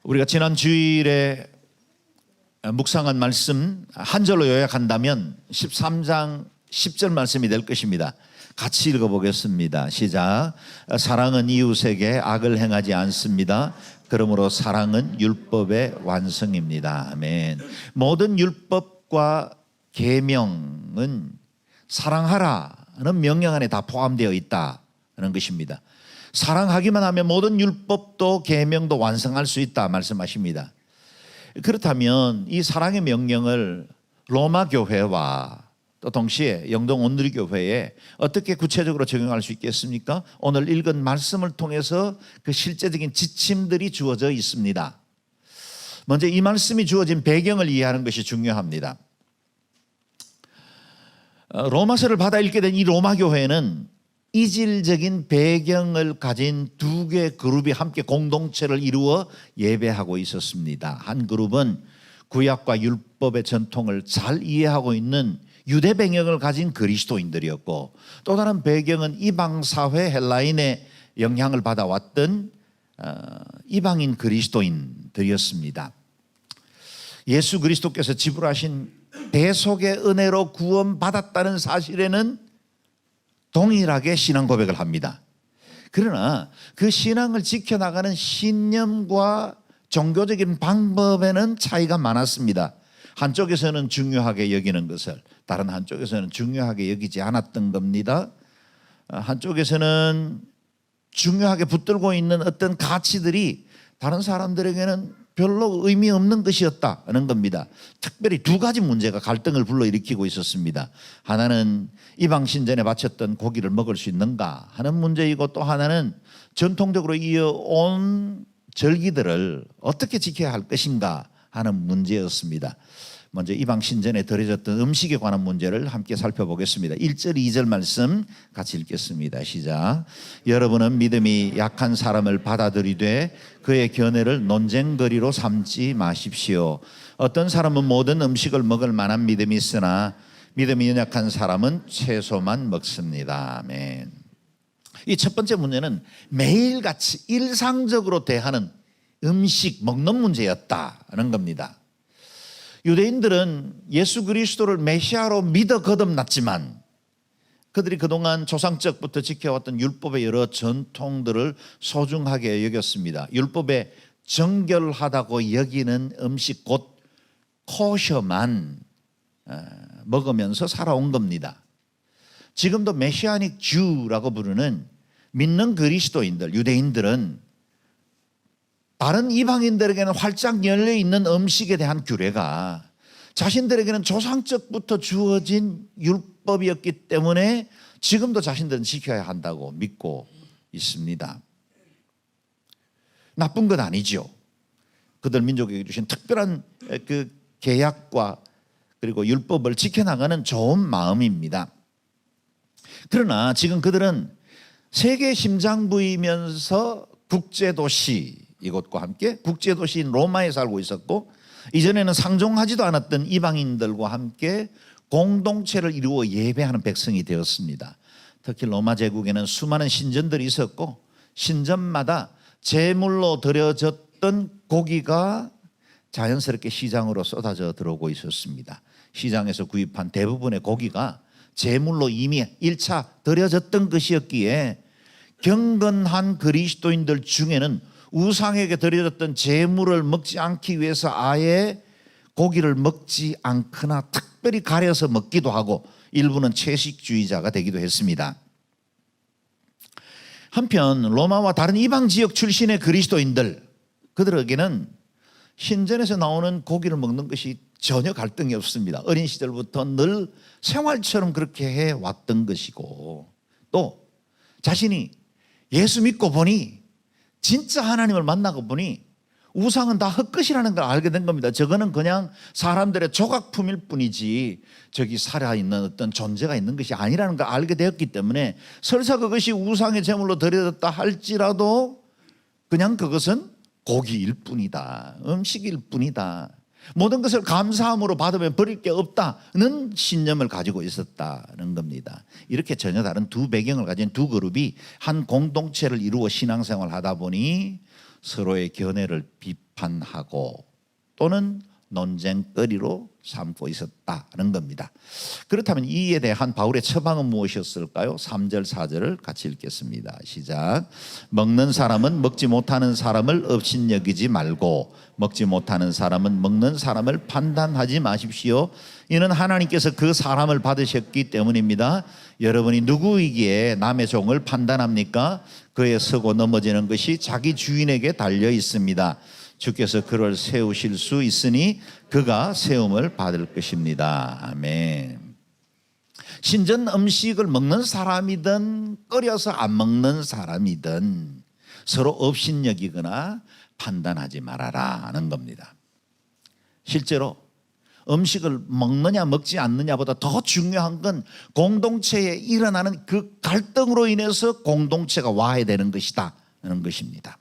우리가 지난 주일에 묵상한 말씀 한 절로 요약한다면 13장 10절 말씀이 될 것입니다. 같이 읽어보겠습니다. 시작. 사랑은 이웃에게 악을 행하지 않습니다. 그러므로 사랑은 율법의 완성입니다. 아멘. 모든 율법과 계명은 사랑하라는 명령 안에 다 포함되어 있다는 것입니다. 사랑하기만 하면 모든 율법도 계명도 완성할 수 있다 말씀하십니다. 그렇다면 이 사랑의 명령을 로마 교회와 또 동시에 영동 온누리 교회에 어떻게 구체적으로 적용할 수 있겠습니까? 오늘 읽은 말씀을 통해서 그 실제적인 지침들이 주어져 있습니다. 먼저 이 말씀이 주어진 배경을 이해하는 것이 중요합니다. 로마서를 받아 읽게 된 이 로마 교회는 이질적인 배경을 가진 두 개의 그룹이 함께 공동체를 이루어 예배하고 있었습니다. 한 그룹은 구약과 율법의 전통을 잘 이해하고 있는 유대 배경을 가진 그리스도인들이었고, 또 다른 배경은 이방 사회 헬라인의 영향을 받아왔던 이방인 그리스도인들이었습니다. 예수 그리스도께서 지불하신 대속의 은혜로 구원받았다는 사실에는 동일하게 신앙 고백을 합니다. 그러나 그 신앙을 지켜나가는 신념과 종교적인 방법에는 차이가 많았습니다. 한쪽에서는 중요하게 여기는 것을 다른 한쪽에서는 중요하게 여기지 않았던 겁니다. 한쪽에서는 중요하게 붙들고 있는 어떤 가치들이 다른 사람들에게는 별로 의미 없는 것이었다는 겁니다. 특별히 두 가지 문제가 갈등을 불러일으키고 있었습니다. 하나는 이방 신전에 바쳤던 고기를 먹을 수 있는가 하는 문제이고, 또 하나는 전통적으로 이어온 절기들을 어떻게 지켜야 할 것인가 하는 문제였습니다. 먼저 이방 신전에 드려졌던 음식에 관한 문제를 함께 살펴보겠습니다. 1절 2절 말씀 같이 읽겠습니다. 시작. 여러분은 믿음이 약한 사람을 받아들이되 그의 견해를 논쟁거리로 삼지 마십시오. 어떤 사람은 모든 음식을 먹을 만한 믿음이 있으나 믿음이 연약한 사람은 채소만 먹습니다. 아멘. 이 첫 번째 문제는 매일같이 일상적으로 대하는 음식 먹는 문제였다는 겁니다. 유대인들은 예수 그리스도를 메시아로 믿어 거듭났지만 그들이 그동안 조상적부터 지켜왔던 율법의 여러 전통들을 소중하게 여겼습니다. 율법에 정결하다고 여기는 음식 곧 코셔만 먹으면서 살아온 겁니다. 지금도 메시아닉 주라고 부르는 믿는 그리스도인들, 유대인들은 다른 이방인들에게는 활짝 열려있는 음식에 대한 규례가 자신들에게는 조상적부터 주어진 율법이었기 때문에 지금도 자신들은 지켜야 한다고 믿고 있습니다. 나쁜 건 아니죠. 그들 민족에게 주신 특별한 그 계약과 그리고 율법을 지켜나가는 좋은 마음입니다. 그러나 지금 그들은 세계 심장부이면서 국제도시 이곳과 함께 국제도시인 로마에 살고 있었고, 이전에는 상종하지도 않았던 이방인들과 함께 공동체를 이루어 예배하는 백성이 되었습니다. 특히 로마 제국에는 수많은 신전들이 있었고, 신전마다 제물로 드려졌던 고기가 자연스럽게 시장으로 쏟아져 들어오고 있었습니다. 시장에서 구입한 대부분의 고기가 제물로 이미 1차 드려졌던 것이었기에 경건한 그리스도인들 중에는 우상에게 드려졌던 제물을 먹지 않기 위해서 아예 고기를 먹지 않거나 특별히 가려서 먹기도 하고, 일부는 채식주의자가 되기도 했습니다. 한편 로마와 다른 이방 지역 출신의 그리스도인들, 그들에게는 신전에서 나오는 고기를 먹는 것이 전혀 갈등이 없습니다. 어린 시절부터 늘 생활처럼 그렇게 해왔던 것이고, 또 자신이 예수 믿고 보니 진짜 하나님을 만나고 보니 우상은 다 헛것이라는 걸 알게 된 겁니다. 저거는 그냥 사람들의 조각품일 뿐이지 저기 살아있는 어떤 존재가 있는 것이 아니라는 걸 알게 되었기 때문에 설사 그것이 우상의 제물로 드려졌다 할지라도 그냥 그것은 고기일 뿐이다, 음식일 뿐이다, 모든 것을 감사함으로 받으면 버릴 게 없다는 신념을 가지고 있었다는 겁니다. 이렇게 전혀 다른 두 배경을 가진 두 그룹이 한 공동체를 이루어 신앙생활을 하다 보니 서로의 견해를 비판하고 또는 논쟁거리로 삼고 있었다는 겁니다. 그렇다면 이에 대한 바울의 처방은 무엇이었을까요? 3절 4절을 같이 읽겠습니다. 시작. 먹는 사람은 먹지 못하는 사람을 업신여기지 말고 먹지 못하는 사람은 먹는 사람을 판단하지 마십시오. 이는 하나님께서 그 사람을 받으셨기 때문입니다. 여러분이 누구이기에 남의 종을 판단합니까? 그의 서고 넘어지는 것이 자기 주인에게 달려 있습니다. 주께서 그를 세우실 수 있으니 그가 세움을 받을 것입니다. 아멘. 신전 음식을 먹는 사람이든 끓여서 안 먹는 사람이든 서로 업신여기거나 판단하지 말아라 하는 겁니다. 실제로 음식을 먹느냐 먹지 않느냐보다 더 중요한 건 공동체에 일어나는 그 갈등으로 인해서 공동체가 와해되는 것이다 하는 것입니다.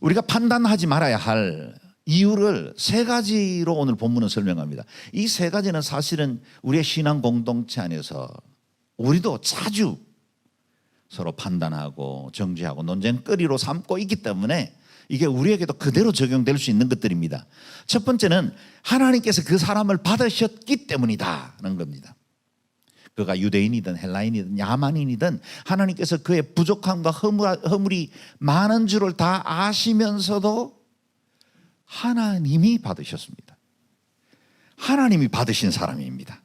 우리가 판단하지 말아야 할 이유를 세 가지로 오늘 본문은 설명합니다. 이 세 가지는 사실은 우리의 신앙 공동체 안에서 우리도 자주 서로 판단하고 정죄하고 논쟁거리로 삼고 있기 때문에 이게 우리에게도 그대로 적용될 수 있는 것들입니다. 첫 번째는 하나님께서 그 사람을 받으셨기 때문이다는 겁니다. 그가 유대인이든 헬라인이든 야만인이든 하나님께서 그의 부족함과 허물이 많은 줄을 다 아시면서도 하나님이 받으셨습니다. 하나님이 받으신 사람입니다.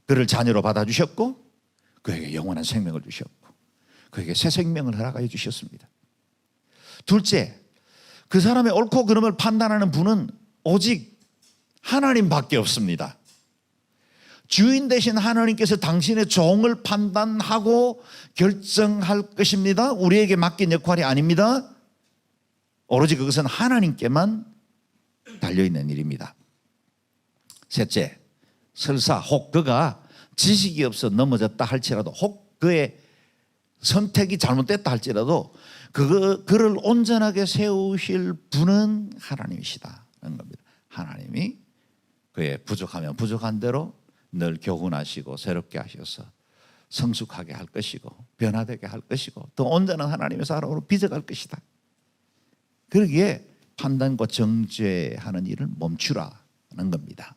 그를 자녀로 받아주셨고 그에게 영원한 생명을 주셨고 그에게 새 생명을 허락하여 주셨습니다. 둘째, 그 사람의 옳고 그름을 판단하는 분은 오직 하나님밖에 없습니다. 주인 되신 하나님께서 당신의 종을 판단하고 결정할 것입니다. 우리에게 맡긴 역할이 아닙니다. 오로지 그것은 하나님께만 달려있는 일입니다. 셋째, 설사 혹 그가 지식이 없어 넘어졌다 할지라도 혹 그의 선택이 잘못됐다 할지라도 그를 온전하게 세우실 분은 하나님이시다는 겁니다. 하나님이 그의 부족하면 부족한 대로 늘 교훈하시고 새롭게 하셔서 성숙하게 할 것이고 변화되게 할 것이고 더 온전한 하나님의 사람으로 빚어갈 것이다. 그러기에 판단과 정죄하는 일을 멈추라는 겁니다.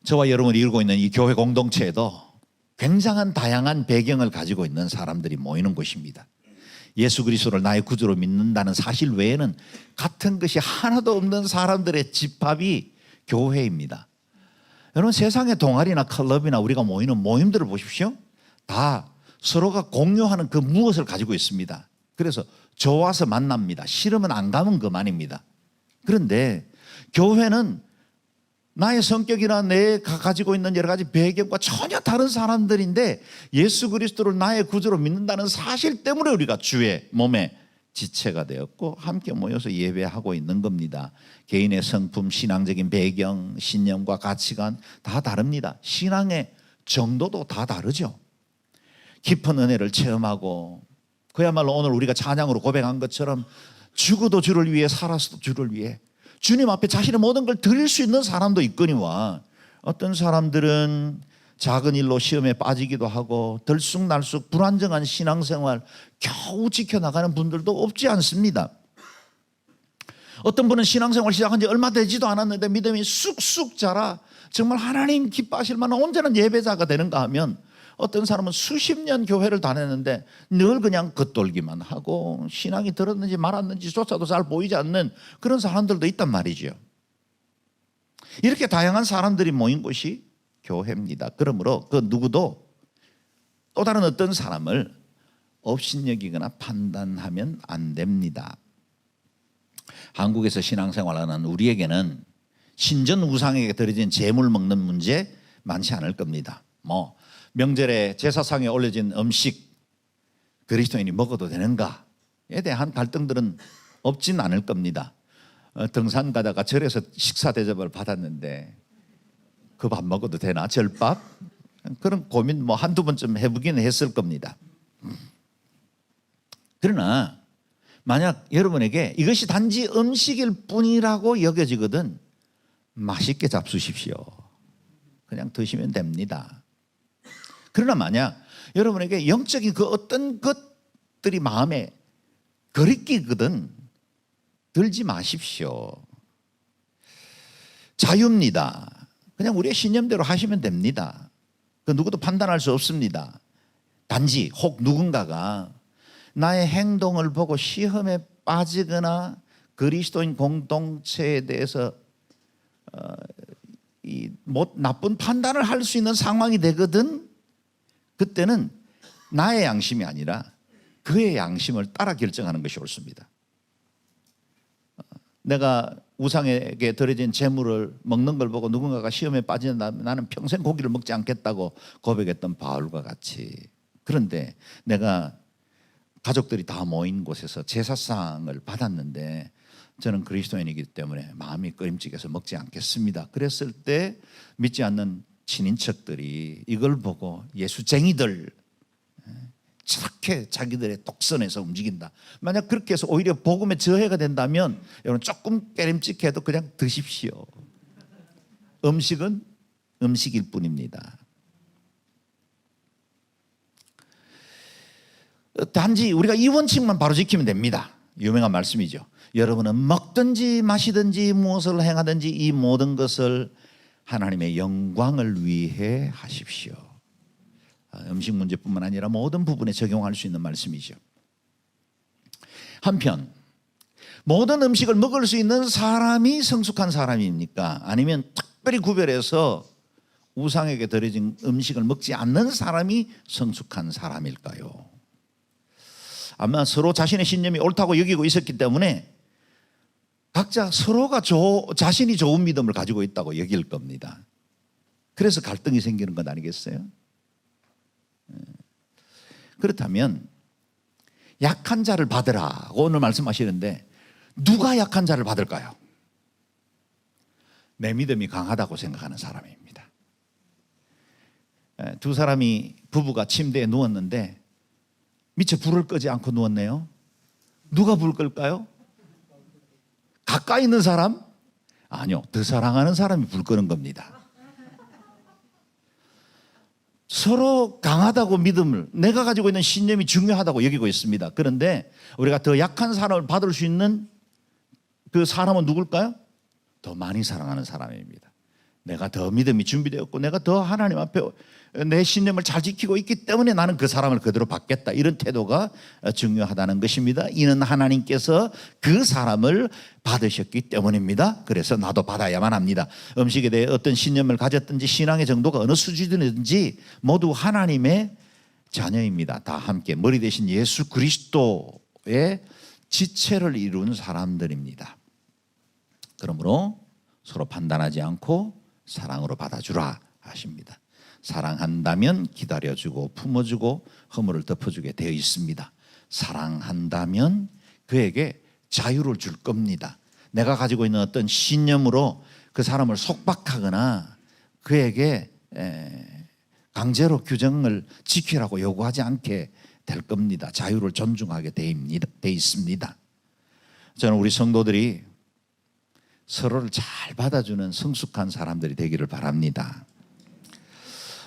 저와 여러분이 이루고 있는 이 교회 공동체에도 굉장한 다양한 배경을 가지고 있는 사람들이 모이는 곳입니다. 예수 그리스도를 나의 구주로 믿는다는 사실 외에는 같은 것이 하나도 없는 사람들의 집합이 교회입니다. 여러분 세상의 동아리나 클럽이나 우리가 모이는 모임들을 보십시오. 다 서로가 공유하는 그 무엇을 가지고 있습니다. 그래서 좋아서 만납니다. 싫으면 안 가면 그만입니다. 그런데 교회는 나의 성격이나 내가 가지고 있는 여러 가지 배경과 전혀 다른 사람들인데 예수 그리스도를 나의 구주로 믿는다는 사실 때문에 우리가 주의 몸에 지체가 되었고 함께 모여서 예배하고 있는 겁니다. 개인의 성품, 신앙적인 배경, 신념과 가치관 다 다릅니다. 신앙의 정도도 다 다르죠. 깊은 은혜를 체험하고 그야말로 오늘 우리가 찬양으로 고백한 것처럼 죽어도 주를 위해 살아서도 주를 위해 주님 앞에 자신의 모든 걸 드릴 수 있는 사람도 있거니와 어떤 사람들은 작은 일로 시험에 빠지기도 하고 들쑥날쑥 불안정한 신앙생활 겨우 지켜나가는 분들도 없지 않습니다. 어떤 분은 신앙생활 시작한 지 얼마 되지도 않았는데 믿음이 쑥쑥 자라 정말 하나님 기뻐하실 만한 온전한 예배자가 되는가 하면 어떤 사람은 수십 년 교회를 다녔는데 늘 그냥 겉돌기만 하고 신앙이 들었는지 말았는지조차도 잘 보이지 않는 그런 사람들도 있단 말이죠. 이렇게 다양한 사람들이 모인 곳이 교회입니다. 그러므로 그 누구도 또 다른 어떤 사람을 업신여기거나 판단하면 안 됩니다. 한국에서 신앙생활하는 우리에게는 신전 우상에게 드려진 제물 먹는 문제 많지 않을 겁니다. 명절에 제사상에 올려진 음식 그리스도인이 먹어도 되는가에 대한 갈등들은 없진 않을 겁니다. 등산 가다가 절에서 식사 대접을 받았는데 그 밥 먹어도 되나? 절밥? 그런 고민 한두 번쯤 해보기는 했을 겁니다. 그러나 만약 여러분에게 이것이 단지 음식일 뿐이라고 여겨지거든 맛있게 잡수십시오. 그냥 드시면 됩니다. 그러나 만약 여러분에게 영적인 그 어떤 것 가족들이 마음에 거리끼거든 들지 마십시오. 자유입니다. 그냥 우리의 신념대로 하시면 됩니다. 그 누구도 판단할 수 없습니다. 단지 혹 누군가가 나의 행동을 보고 시험에 빠지거나 그리스도인 공동체에 대해서 나쁜 판단을 할 수 있는 상황이 되거든. 그때는 나의 양심이 아니라 그의 양심을 따라 결정하는 것이 옳습니다. 내가 우상에게 드려진 재물을 먹는 걸 보고 누군가가 시험에 빠진다면 나는 평생 고기를 먹지 않겠다고 고백했던 바울과 같이, 그런데 내가 가족들이 다 모인 곳에서 제사상을 받았는데 저는 그리스도인이기 때문에 마음이 꺼림직해서 먹지 않겠습니다. 그랬을 때 믿지 않는 친인척들이 이걸 보고 예수쟁이들, 저렇게 자기들의 독선에서 움직인다. 만약 그렇게 해서 오히려 복음에 저해가 된다면 여러분 조금 깨림직해도 그냥 드십시오. 음식은 음식일 뿐입니다. 단지 우리가 이 원칙만 바로 지키면 됩니다. 유명한 말씀이죠. 여러분은 먹든지 마시든지 무엇을 행하든지 이 모든 것을 하나님의 영광을 위해 하십시오. 음식 문제뿐만 아니라 모든 부분에 적용할 수 있는 말씀이죠. 한편 모든 음식을 먹을 수 있는 사람이 성숙한 사람입니까? 아니면 특별히 구별해서 우상에게 드려진 음식을 먹지 않는 사람이 성숙한 사람일까요? 아마 서로 자신의 신념이 옳다고 여기고 있었기 때문에 각자 서로가 자신이 좋은 믿음을 가지고 있다고 여길 겁니다. 그래서 갈등이 생기는 것 아니겠어요? 그렇다면 약한 자를 받으라고 오늘 말씀하시는데 누가 약한 자를 받을까요? 내 믿음이 강하다고 생각하는 사람입니다. 두 사람이 부부가 침대에 누웠는데 미처 불을 끄지 않고 누웠네요. 누가 불 끌까요? 가까이 있는 사람? 아니요, 더 사랑하는 사람이 불 끄는 겁니다. 서로 강하다고 믿음을, 내가 가지고 있는 신념이 중요하다고 여기고 있습니다. 그런데 우리가 더 약한 사람을 받을 수 있는 그 사람은 누굴까요? 더 많이 사랑하는 사람입니다. 내가 더 믿음이 준비되었고 내가 더 하나님 앞에 내 신념을 잘 지키고 있기 때문에 나는 그 사람을 그대로 받겠다, 이런 태도가 중요하다는 것입니다. 이는 하나님께서 그 사람을 받으셨기 때문입니다. 그래서 나도 받아야만 합니다. 음식에 대해 어떤 신념을 가졌든지 신앙의 정도가 어느 수준이든지 모두 하나님의 자녀입니다. 다 함께 머리 대신 예수 그리스도의 지체를 이룬 사람들입니다. 그러므로 서로 판단하지 않고 사랑으로 받아주라 하십니다. 사랑한다면 기다려주고 품어주고 허물을 덮어주게 되어 있습니다. 사랑한다면 그에게 자유를 줄 겁니다. 내가 가지고 있는 어떤 신념으로 그 사람을 속박하거나 그에게 강제로 규정을 지키라고 요구하지 않게 될 겁니다. 자유를 존중하게 되어 있습니다. 저는 우리 성도들이 서로를 잘 받아주는 성숙한 사람들이 되기를 바랍니다.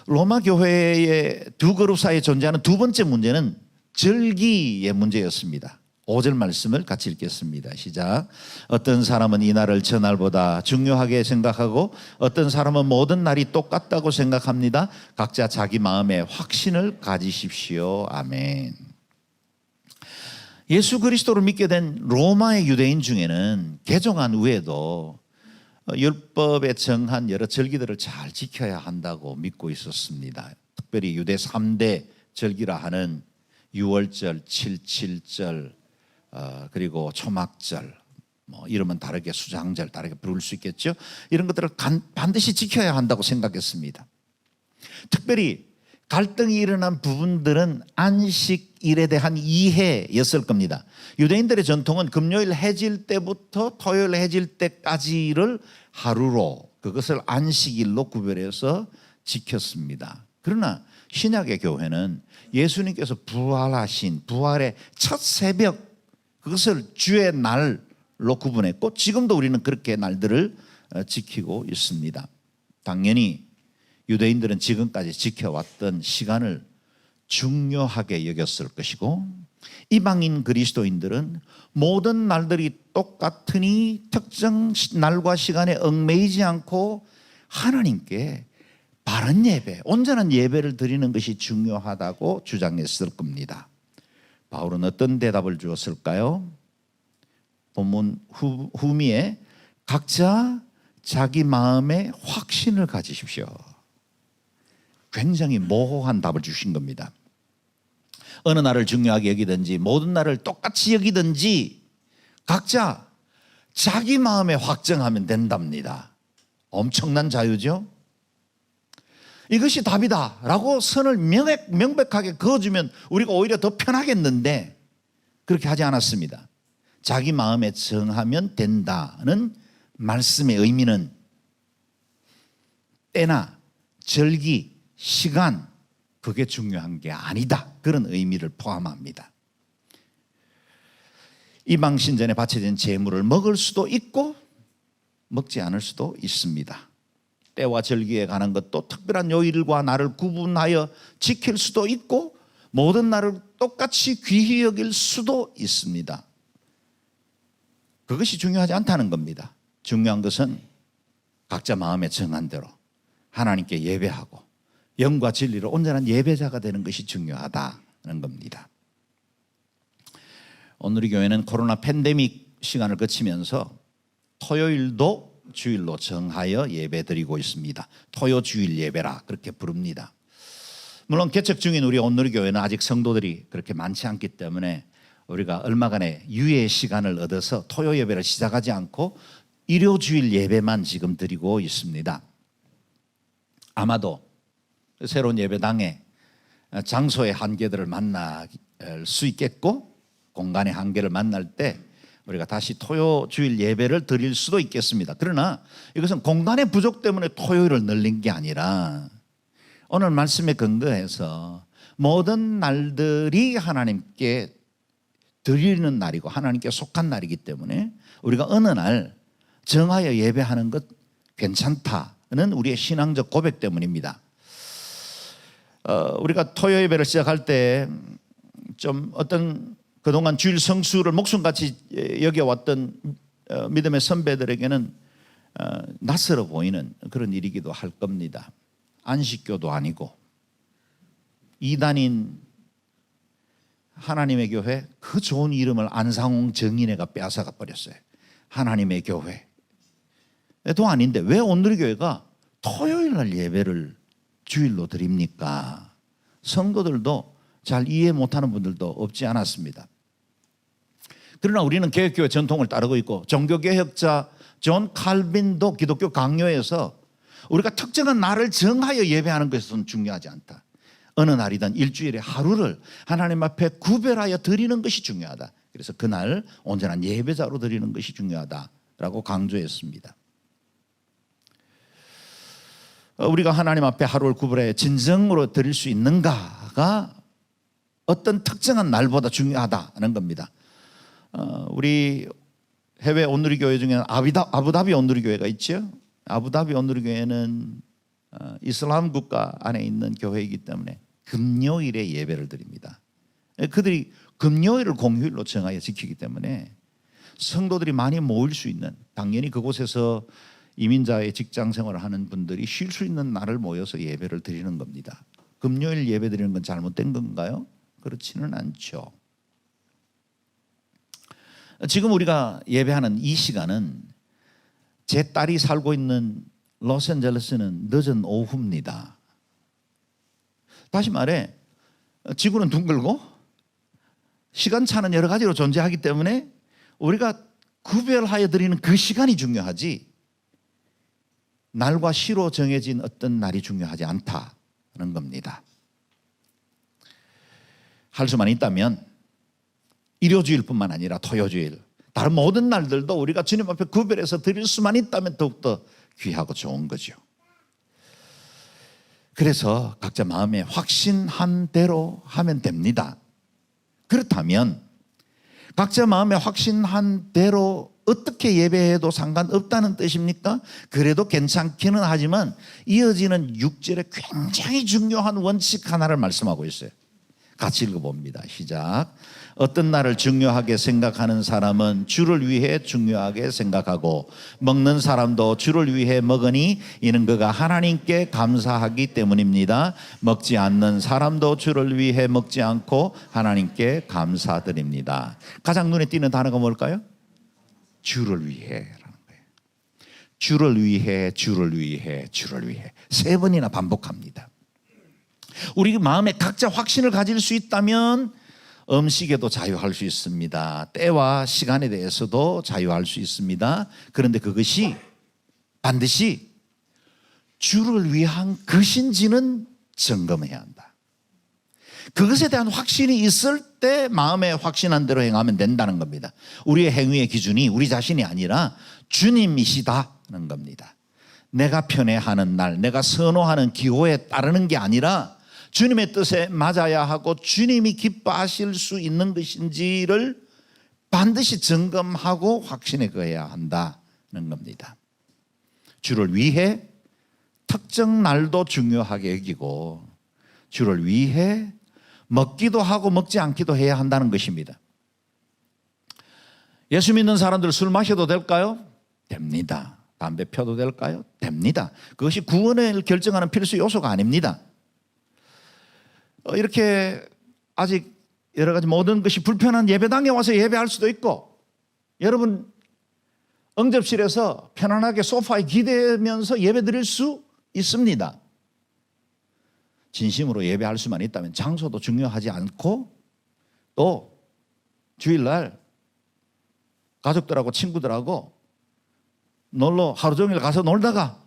로마 교회의 두 그룹 사이에 존재하는 두 번째 문제는 절기의 문제였습니다. 5절 말씀을 같이 읽겠습니다. 시작. 어떤 사람은 이 날을 저날보다 중요하게 생각하고 어떤 사람은 모든 날이 똑같다고 생각합니다. 각자 자기 마음에 확신을 가지십시오. 아멘. 예수 그리스도를 믿게 된 로마의 유대인 중에는 개종한 후에도 율법에 정한 여러 절기들을 잘 지켜야 한다고 믿고 있었습니다. 특별히 유대 3대 절기라 하는 유월절, 칠칠절, 그리고 초막절, 이름은 다르게 수장절 다르게 부를 수 있겠죠. 이런 것들을 반드시 지켜야 한다고 생각했습니다. 특별히 갈등이 일어난 부분들은 안식일에 대한 이해였을 겁니다. 유대인들의 전통은 금요일 해질 때부터 토요일 해질 때까지를 하루로, 그것을 안식일로 구별해서 지켰습니다. 그러나 신약의 교회는 예수님께서 부활하신 부활의 첫 새벽, 그것을 주의 날로 구분했고 지금도 우리는 그렇게 날들을 지키고 있습니다. 당연히 유대인들은 지금까지 지켜왔던 시간을 중요하게 여겼을 것이고 이방인 그리스도인들은 모든 날들이 똑같으니 특정 날과 시간에 얽매이지 않고 하나님께 바른 예배, 온전한 예배를 드리는 것이 중요하다고 주장했을 겁니다. 바울은 어떤 대답을 주었을까요? 본문 후미에 각자 자기 마음에 확신을 가지십시오. 굉장히 모호한 답을 주신 겁니다. 어느 날을 중요하게 여기든지 모든 날을 똑같이 여기든지 각자 자기 마음에 확정하면 된답니다. 엄청난 자유죠. 이것이 답이다 라고 선을 명백하게 그어주면 우리가 오히려 더 편하겠는데 그렇게 하지 않았습니다. 자기 마음에 정하면 된다는 말씀의 의미는 때나 절기, 시간 그게 중요한 게 아니다, 그런 의미를 포함합니다. 이방 신전에 바쳐진 제물을 먹을 수도 있고 먹지 않을 수도 있습니다. 때와 절기에 관한 것도 특별한 요일과 날을 구분하여 지킬 수도 있고 모든 날을 똑같이 귀히 여길 수도 있습니다. 그것이 중요하지 않다는 겁니다. 중요한 것은 각자 마음에 정한 대로 하나님께 예배하고 영과 진리로 온전한 예배자가 되는 것이 중요하다는 겁니다. 오늘 이 교회는 코로나 팬데믹 시간을 거치면서 토요일도 주일로 정하여 예배드리고 있습니다. 토요주일 예배라 그렇게 부릅니다. 물론 개척 중인 우리 온누리 교회는 아직 성도들이 그렇게 많지 않기 때문에 우리가 얼마간의 유예 시간을 얻어서 토요 예배를 시작하지 않고 일요주일 예배만 지금 드리고 있습니다. 아마도 새로운 예배당에 장소의 한계들을 만날 수 있겠고 공간의 한계를 만날 때 우리가 다시 토요주일 예배를 드릴 수도 있겠습니다. 그러나 이것은 공간의 부족 때문에 토요일을 늘린 게 아니라 오늘 말씀에 근거해서 모든 날들이 하나님께 드리는 날이고 하나님께 속한 날이기 때문에 우리가 어느 날 정하여 예배하는 것 괜찮다는 우리의 신앙적 고백 때문입니다. 우리가 토요 예배를 시작할 때 좀 어떤 그동안 주일 성수를 목숨같이 여겨왔던 믿음의 선배들에게는 낯설어 보이는 그런 일이기도 할 겁니다. 안식교도 아니고 이단인 하나님의 교회, 그 좋은 이름을 안상홍 정인회가 빼앗아가 버렸어요. 하나님의 교회도 아닌데 왜 온누리 교회가 토요일 날 예배를 주일로 드립니까? 성도들도 잘 이해 못하는 분들도 없지 않았습니다. 그러나 우리는 개혁교회 전통을 따르고 있고 종교개혁자 존 칼빈도 기독교 강요에서 우리가 특정한 날을 정하여 예배하는 것은 중요하지 않다. 어느 날이든 일주일에 하루를 하나님 앞에 구별하여 드리는 것이 중요하다. 그래서 그날 온전한 예배자로 드리는 것이 중요하다라고 강조했습니다. 우리가 하나님 앞에 하루를 구별해 진정으로 드릴 수 있는가가 어떤 특정한 날보다 중요하다는 겁니다. 우리 해외 온누리 교회 중에는 아부다비 온누리 교회가 있죠. 아부다비 온누리 교회는 이슬람 국가 안에 있는 교회이기 때문에 금요일에 예배를 드립니다. 그들이 금요일을 공휴일로 정하여 지키기 때문에 성도들이 많이 모일 수 있는, 당연히 그곳에서 이민자의 직장 생활을 하는 분들이 쉴 수 있는 날을 모여서 예배를 드리는 겁니다. 금요일 예배 드리는 건 잘못된 건가요? 그렇지는 않죠. 지금 우리가 예배하는 이 시간은 제 딸이 살고 있는 로스앤젤레스는 늦은 오후입니다. 다시 말해 지구는 둥글고 시간차는 여러 가지로 존재하기 때문에 우리가 구별하여 드리는 그 시간이 중요하지 날과 시로 정해진 어떤 날이 중요하지 않다는 겁니다. 할 수만 있다면 일요주일뿐만 아니라 토요주일, 다른 모든 날들도 우리가 주님 앞에 구별해서 드릴 수만 있다면 더욱더 귀하고 좋은 거죠. 그래서 각자 마음에 확신한 대로 하면 됩니다. 그렇다면 각자 마음에 확신한 대로 어떻게 예배해도 상관없다는 뜻입니까? 그래도 괜찮기는 하지만 이어지는 6절에 굉장히 중요한 원칙 하나를 말씀하고 있어요. 같이 읽어봅니다. 시작. 어떤 날을 중요하게 생각하는 사람은 주를 위해 중요하게 생각하고 먹는 사람도 주를 위해 먹으니 이는 그가 하나님께 감사하기 때문입니다. 먹지 않는 사람도 주를 위해 먹지 않고 하나님께 감사드립니다. 가장 눈에 띄는 단어가 뭘까요? 주를 위해라는 거예요. 주를 위해, 주를 위해, 주를 위해. 3번이나 반복합니다. 우리 마음에 각자 확신을 가질 수 있다면 음식에도 자유할 수 있습니다. 때와 시간에 대해서도 자유할 수 있습니다. 그런데 그것이 반드시 주를 위한 것인지는 점검해야 한다. 그것에 대한 확신이 있을 때 마음에 확신한 대로 행하면 된다는 겁니다. 우리의 행위의 기준이 우리 자신이 아니라 주님이시다는 겁니다. 내가 편애하는 날, 내가 선호하는 기호에 따르는 게 아니라 주님의 뜻에 맞아야 하고 주님이 기뻐하실 수 있는 것인지를 반드시 점검하고 확신에 거해야 한다는 겁니다. 주를 위해 특정 날도 중요하게 여기고 주를 위해 먹기도 하고 먹지 않기도 해야 한다는 것입니다. 예수 믿는 사람들 술 마셔도 될까요? 됩니다. 담배 펴도 될까요? 됩니다. 그것이 구원을 결정하는 필수 요소가 아닙니다. 이렇게 아직 여러 가지 모든 것이 불편한 예배당에 와서 예배할 수도 있고, 여러분 응접실에서 편안하게 소파에 기대면서 예배 드릴 수 있습니다. 진심으로 예배할 수만 있다면 장소도 중요하지 않고, 또 주일날 가족들하고 친구들하고 놀러 하루 종일 가서 놀다가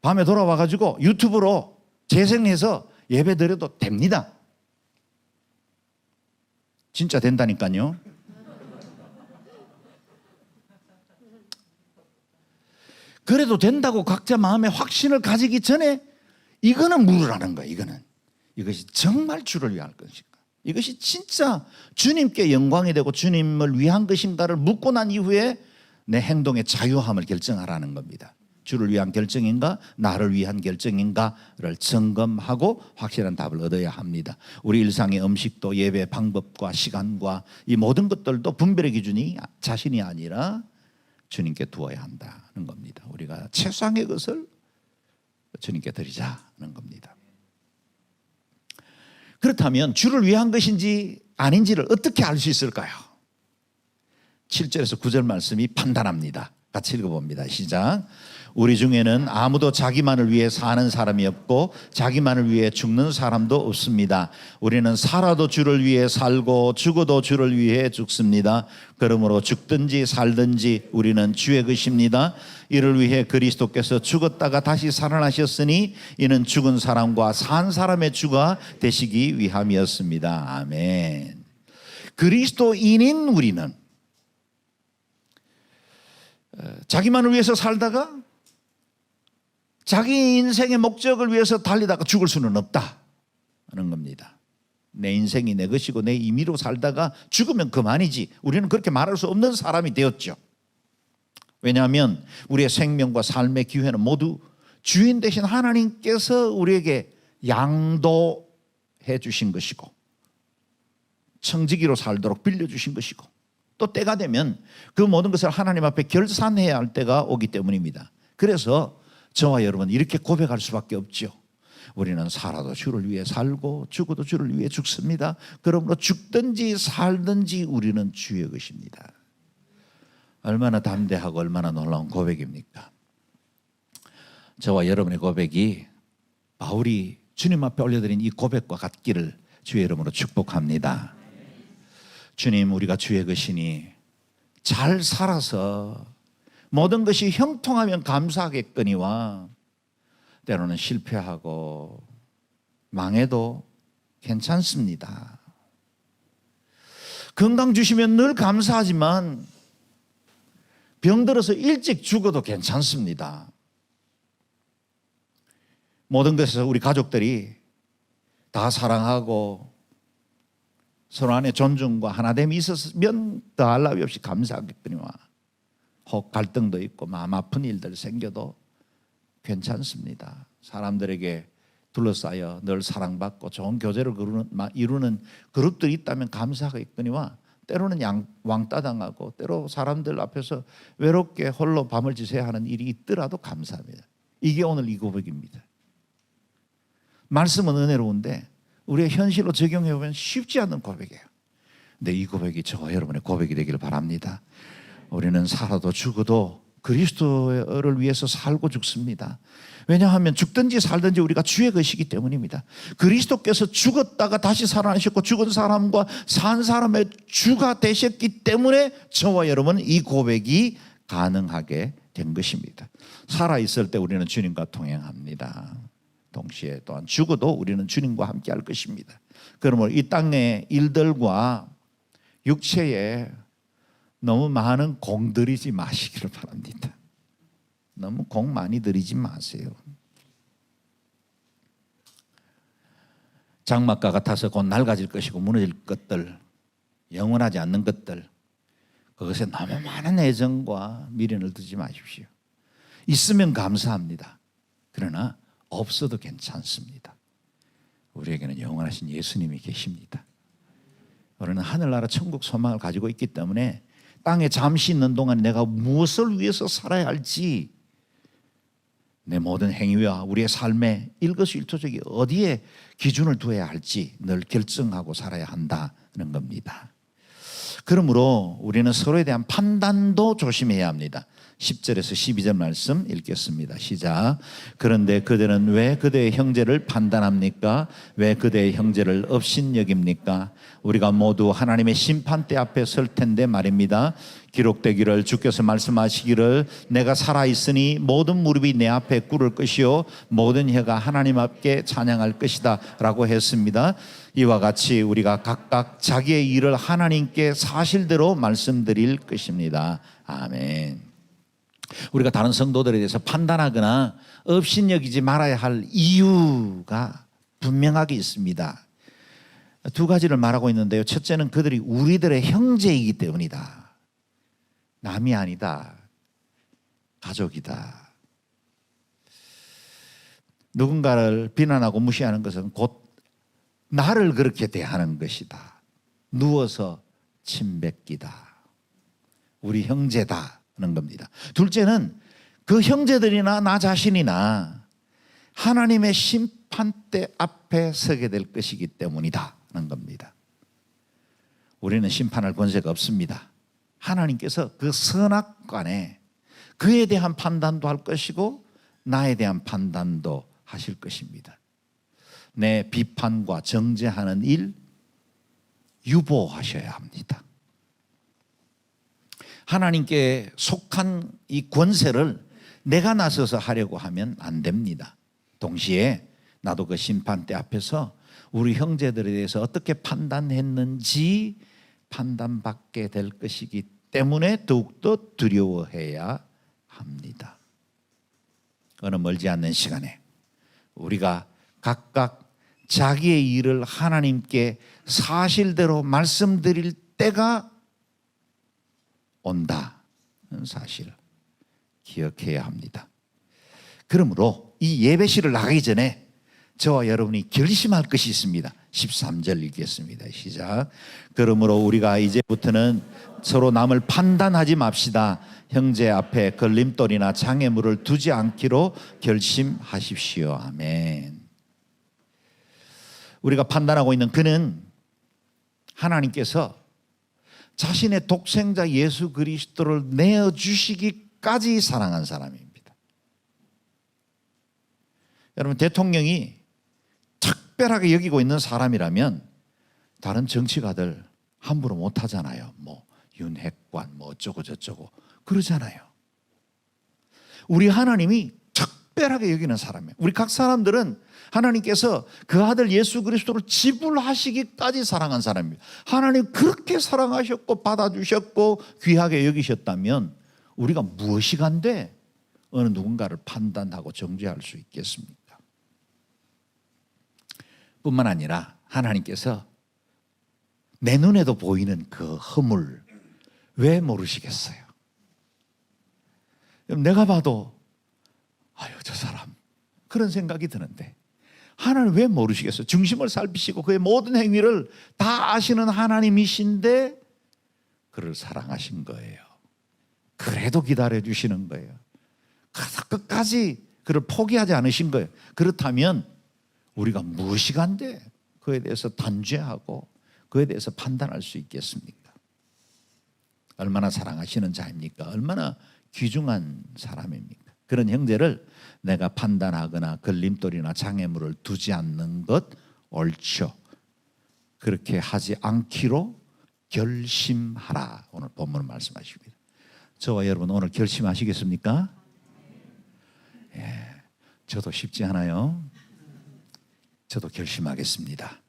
밤에 돌아와가지고 유튜브로 재생해서 예배 드려도 됩니다. 진짜 된다니까요. 그래도 된다고 각자 마음에 확신을 가지기 전에 이거는 물으라는 거예요. 이것이 정말 주를 위한 것인가, 이것이 진짜 주님께 영광이 되고 주님을 위한 것인가를 묻고 난 이후에 내 행동의 자유함을 결정하라는 겁니다. 주를 위한 결정인가, 나를 위한 결정인가를 점검하고 확실한 답을 얻어야 합니다. 우리 일상의 음식도 예배 방법과 시간과 이 모든 것들도 분별의 기준이 자신이 아니라 주님께 두어야 한다는 겁니다. 우리가 최소한의 것을 주님께 드리자는 겁니다. 그렇다면 주를 위한 것인지 아닌지를 어떻게 알 수 있을까요? 7절에서 9절 말씀이 판단합니다. 같이 읽어봅니다. 시작. 우리 중에는 아무도 자기만을 위해 사는 사람이 없고 자기만을 위해 죽는 사람도 없습니다. 우리는 살아도 주를 위해 살고 죽어도 주를 위해 죽습니다. 그러므로 죽든지 살든지 우리는 주의 것입니다. 이를 위해 그리스도께서 죽었다가 다시 살아나셨으니 이는 죽은 사람과 산 사람의 주가 되시기 위함이었습니다. 아멘. 그리스도인인 우리는 자기만을 위해서 살다가 자기 인생의 목적을 위해서 달리다가 죽을 수는 없다는 겁니다. 내 인생이 내 것이고 내 임의로 살다가 죽으면 그만이지, 우리는 그렇게 말할 수 없는 사람이 되었죠. 왜냐하면 우리의 생명과 삶의 기회는 모두 주인 되신 하나님께서 우리에게 양도해 주신 것이고 청지기로 살도록 빌려주신 것이고, 또 때가 되면 그 모든 것을 하나님 앞에 결산해야 할 때가 오기 때문입니다. 그래서 저와 여러분 이렇게 고백할 수밖에 없죠. 우리는 살아도 주를 위해 살고 죽어도 주를 위해 죽습니다. 그러므로 죽든지 살든지 우리는 주의 것입니다. 얼마나 담대하고 얼마나 놀라운 고백입니까? 저와 여러분의 고백이 바울이 주님 앞에 올려드린 이 고백과 같기를 주의 이름으로 축복합니다. 주님, 우리가 주의 것이니 잘 살아서 모든 것이 형통하면 감사하겠거니와 때로는 실패하고 망해도 괜찮습니다. 건강 주시면 늘 감사하지만 병들어서 일찍 죽어도 괜찮습니다. 모든 것에서 우리 가족들이 다 사랑하고 서로 안에 존중과 하나됨이 있었으면 더할 나위 없이 감사하겠거니와 혹 갈등도 있고 마음 아픈 일들 생겨도 괜찮습니다. 사람들에게 둘러싸여 늘 사랑받고 좋은 교제를 이루는 그룹들이 있다면 감사하겠거니와 때로는 왕따 당하고 때로 사람들 앞에서 외롭게 홀로 밤을 지새야 하는 일이 있더라도 감사합니다. 이게 오늘 이 고백입니다. 말씀은 은혜로운데 우리의 현실로 적용해 보면 쉽지 않은 고백이에요. 근데 이 고백이 저와 여러분의 고백이 되기를 바랍니다. 우리는 살아도 죽어도 그리스도를 위해서 살고 죽습니다. 왜냐하면 죽든지 살든지 우리가 주의 것이기 때문입니다. 그리스도께서 죽었다가 다시 살아나셨고 죽은 사람과 산 사람의 주가 되셨기 때문에 저와 여러분은 이 고백이 가능하게 된 것입니다. 살아있을 때 우리는 주님과 동행합니다. 동시에 또한 죽어도 우리는 주님과 함께 할 것입니다. 그러므로 이 땅의 일들과 육체에 너무 많은 공 들이지 마시기를 바랍니다. 너무 공 많이 들이지 마세요. 장막과 같아서 곧 낡아질 것이고 무너질 것들, 영원하지 않는 것들, 그것에 너무 많은 애정과 미련을 두지 마십시오. 있으면 감사합니다. 그러나 없어도 괜찮습니다. 우리에게는 영원하신 예수님이 계십니다. 우리는 하늘나라 천국 소망을 가지고 있기 때문에 땅에 잠시 있는 동안 내가 무엇을 위해서 살아야 할지, 내 모든 행위와 우리의 삶의 일거수일투족이 어디에 기준을 두어야 할지 늘 결정하고 살아야 한다는 겁니다. 그러므로 우리는 서로에 대한 판단도 조심해야 합니다. 10절에서 12절 말씀 읽겠습니다. 시작. 그런데 그들은 왜 그대의 형제를 판단합니까? 왜 그대의 형제를 업신여깁니까? 우리가 모두 하나님의 심판대 앞에 설 텐데 말입니다. 기록되기를 주께서 말씀하시기를 내가 살아있으니 모든 무릎이 내 앞에 꿇을 것이요 모든 혀가 하나님 앞에 찬양할 것이다 라고 했습니다. 이와 같이 우리가 각각 자기의 일을 하나님께 사실대로 말씀드릴 것입니다. 아멘. 우리가 다른 성도들에 대해서 판단하거나 업신여기지 말아야 할 이유가 분명하게 있습니다. 두 가지를 말하고 있는데요. 첫째는 그들이 우리들의 형제이기 때문이다. 남이 아니다. 가족이다. 누군가를 비난하고 무시하는 것은 곧 나를 그렇게 대하는 것이다. 누워서 침 뱉기다. 우리 형제다는 겁니다. 둘째는 그 형제들이나 나 자신이나 하나님의 심판대 앞에 서게 될 것이기 때문이다는 겁니다. 우리는 심판할 권세가 없습니다. 하나님께서 그 선악관에 그에 대한 판단도 할 것이고 나에 대한 판단도 하실 것입니다. 내 비판과 정죄하는 일 유보하셔야 합니다. 하나님께 속한 이 권세를 내가 나서서 하려고 하면 안 됩니다. 동시에 나도 그 심판대 앞에서 우리 형제들에 대해서 어떻게 판단했는지 판단받게 될 것이기 때문에 더욱더 두려워해야 합니다. 어느 멀지 않는 시간에 우리가 각각 자기의 일을 하나님께 사실대로 말씀드릴 때가 온다는 사실을 기억해야 합니다. 그러므로 이 예배실을 나가기 전에 저와 여러분이 결심할 것이 있습니다. 13절 읽겠습니다. 시작. 그러므로 우리가 이제부터는 서로 남을 판단하지 맙시다. 형제 앞에 걸림돌이나 장애물을 두지 않기로 결심하십시오. 아멘. 우리가 판단하고 있는 그는 하나님께서 자신의 독생자 예수 그리스도를 내어주시기까지 사랑한 사람입니다. 여러분, 대통령이 특별하게 여기고 있는 사람이라면 다른 정치가들 함부로 못하잖아요. 뭐 윤핵관 뭐 어쩌고 저쩌고 그러잖아요. 우리 하나님이 특별하게 여기는 사람이에요. 우리 각 사람들은 하나님께서 그 아들 예수 그리스도를 지불하시기까지 사랑한 사람입니다. 하나님 그렇게 사랑하셨고 받아주셨고 귀하게 여기셨다면 우리가 무엇이 간데 어느 누군가를 판단하고 정죄할 수 있겠습니까? 뿐만 아니라 하나님께서 내 눈에도 보이는 그 허물 왜 모르시겠어요? 내가 봐도 아유 저 사람 그런 생각이 드는데 하나님 왜 모르시겠어요? 중심을 살피시고 그의 모든 행위를 다 아시는 하나님이신데 그를 사랑하신 거예요. 그래도 기다려주시는 거예요. 끝까지 그를 포기하지 않으신 거예요. 그렇다면 우리가 무엇이 간데 그에 대해서 단죄하고 그에 대해서 판단할 수 있겠습니까? 얼마나 사랑하시는 자입니까? 얼마나 귀중한 사람입니까? 그런 형제를 내가 판단하거나 걸림돌이나 장애물을 두지 않는 것 옳죠. 그렇게 하지 않기로 결심하라. 오늘 본문 말씀하십니다. 저와 여러분 오늘 결심하시겠습니까? 예, 저도 쉽지 않아요. 저도 결심하겠습니다.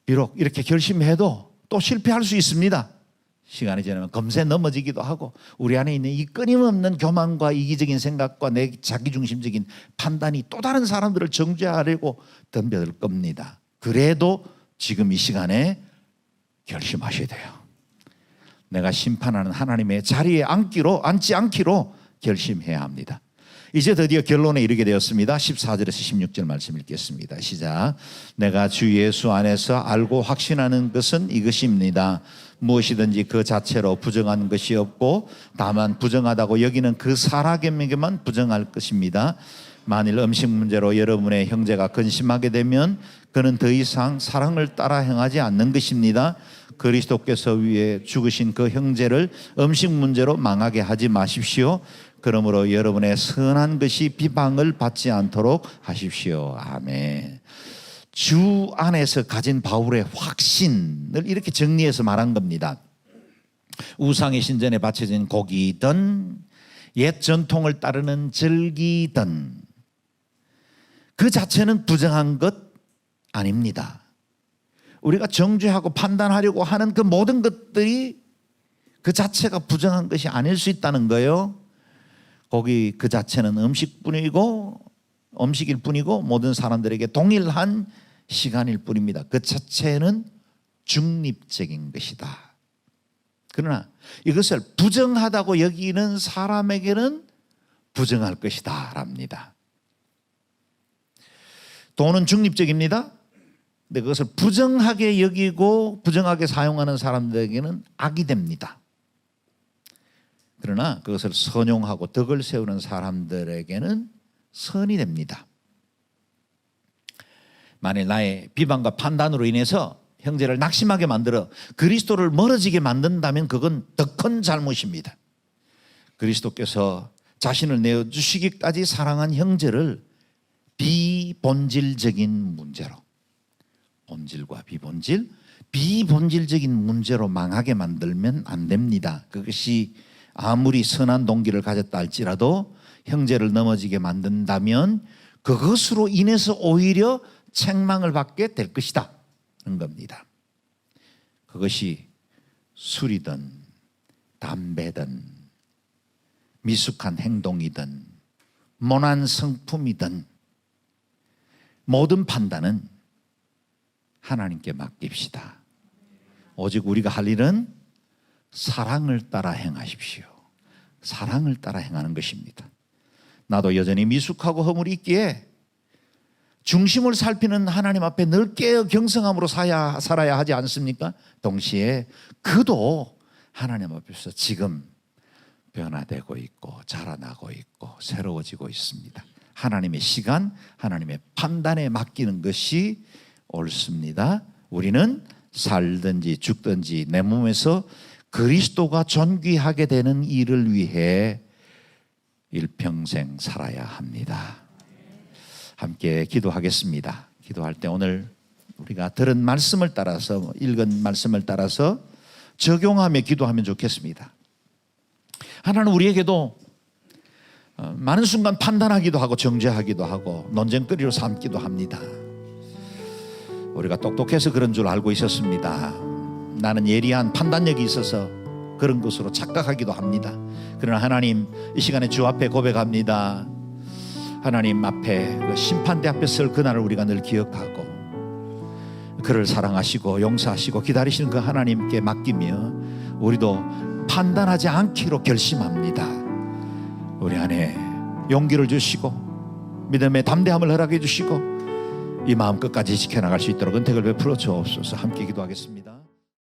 비록 이렇게 결심해도 또 실패할 수 있습니다. 시간이 지나면 금세 넘어지기도 하고 우리 안에 있는 이 끊임없는 교만과 이기적인 생각과 내 자기중심적인 판단이 또 다른 사람들을 정죄하려고 덤벼들 겁니다. 그래도 지금 이 시간에 결심하셔야 돼요. 내가 심판하는 하나님의 자리에 앉지 않기로 결심해야 합니다. 이제 드디어 결론에 이르게 되었습니다. 14절에서 16절 말씀 읽겠습니다. 시작. 내가 주 예수 안에서 알고 확신하는 것은 이것입니다. 무엇이든지 그 자체로 부정한 것이 없고 다만 부정하다고 여기는 그 사람에게만 부정할 것입니다. 만일 음식 문제로 여러분의 형제가 근심하게 되면 그는 더 이상 사랑을 따라 행하지 않는 것입니다. 그리스도께서 위해 죽으신 그 형제를 음식 문제로 망하게 하지 마십시오. 그러므로 여러분의 선한 것이 비방을 받지 않도록 하십시오. 아멘. 주 안에서 가진 바울의 확신을 이렇게 정리해서 말한 겁니다. 우상의 신전에 바쳐진 고기든 옛 전통을 따르는 절기든 그 자체는 부정한 것 아닙니다. 우리가 정죄하고 판단하려고 하는 그 모든 것들이 그 자체가 부정한 것이 아닐 수 있다는 거예요. 고기 그 자체는 음식일 뿐이고 모든 사람들에게 동일한 시간일 뿐입니다. 그 자체는 중립적인 것이다. 그러나 이것을 부정하다고 여기는 사람에게는 부정할 것이다 랍니다. 돈은 중립적입니다. 근데 그것을 부정하게 여기고 부정하게 사용하는 사람들에게는 악이 됩니다. 그러나 그것을 선용하고 덕을 세우는 사람들에게는 선이 됩니다. 만일 나의 비방과 판단으로 인해서 형제를 낙심하게 만들어 그리스도를 멀어지게 만든다면 그건 더 큰 잘못입니다. 그리스도께서 자신을 내어주시기까지 사랑한 형제를 비본질적인 문제로, 본질과 비본질적인 문제로 망하게 만들면 안 됩니다. 그것이 아무리 선한 동기를 가졌다 할지라도 형제를 넘어지게 만든다면 그것으로 인해서 오히려 책망을 받게 될 것이다 하는 겁니다. 그것이 술이든 담배든 미숙한 행동이든 모난 성품이든 모든 판단은 하나님께 맡깁시다. 오직 우리가 할 일은 사랑을 따라 행하십시오. 사랑을 따라 행하는 것입니다. 나도 여전히 미숙하고 허물이 있기에 중심을 살피는 하나님 앞에 늘 깨어 경성함으로 살아야 하지 않습니까? 동시에 그도 하나님 앞에서 지금 변화되고 있고 자라나고 있고 새로워지고 있습니다. 하나님의 시간, 하나님의 판단에 맡기는 것이 옳습니다. 우리는 살든지 죽든지 내 몸에서 그리스도가 존귀하게 되는 일을 위해 일평생 살아야 합니다. 함께 기도하겠습니다. 기도할 때 오늘 우리가 들은 말씀을 따라서, 읽은 말씀을 따라서 적용하며 기도하면 좋겠습니다. 하나는 우리에게도 많은 순간 판단하기도 하고 정죄하기도 하고 논쟁거리로 삼기도 합니다. 우리가 똑똑해서 그런 줄 알고 있었습니다. 나는 예리한 판단력이 있어서 그런 것으로 착각하기도 합니다. 그러나 하나님, 이 시간에 주 앞에 고백합니다. 하나님 앞에 그 심판대 앞에 설 그날을 우리가 늘 기억하고 그를 사랑하시고 용서하시고 기다리시는 그 하나님께 맡기며 우리도 판단하지 않기로 결심합니다. 우리 안에 용기를 주시고 믿음의 담대함을 허락해 주시고 이 마음 끝까지 지켜나갈 수 있도록 은택을 베풀어 주옵소서. 함께 기도하겠습니다.